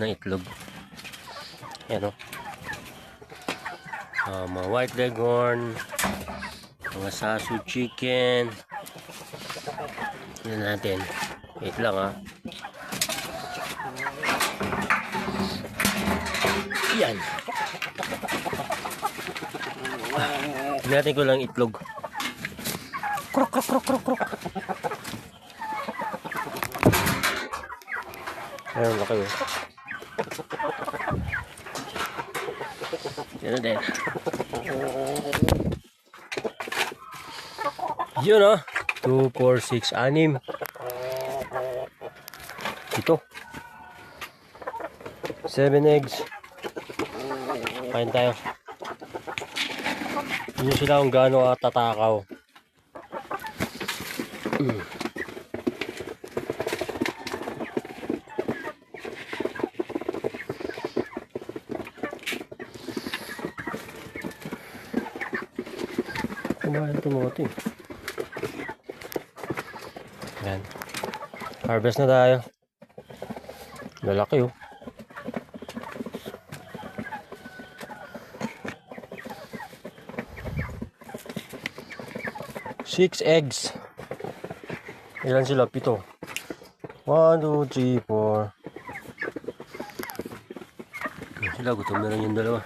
ng itlog. Yan o. Mga white leghorn, mga sasu chicken. Yan natin. Wait lang ha. Yan. Natin ko lang itlog. Krok, krok, krok, krok, krok. Ayun, laki o. Yan na din. Yun o. 2, 4, 6, 6. Ito. 7 eggs. Kain tayo. Yun sila kung gaano tatakaw. Kumain tumote. Yan. Harvest na tayo. Lalaki oh. Six eggs. Ilan sila? 7. 1, 2, 3, 4. Sila gutom na lang yung dalawa.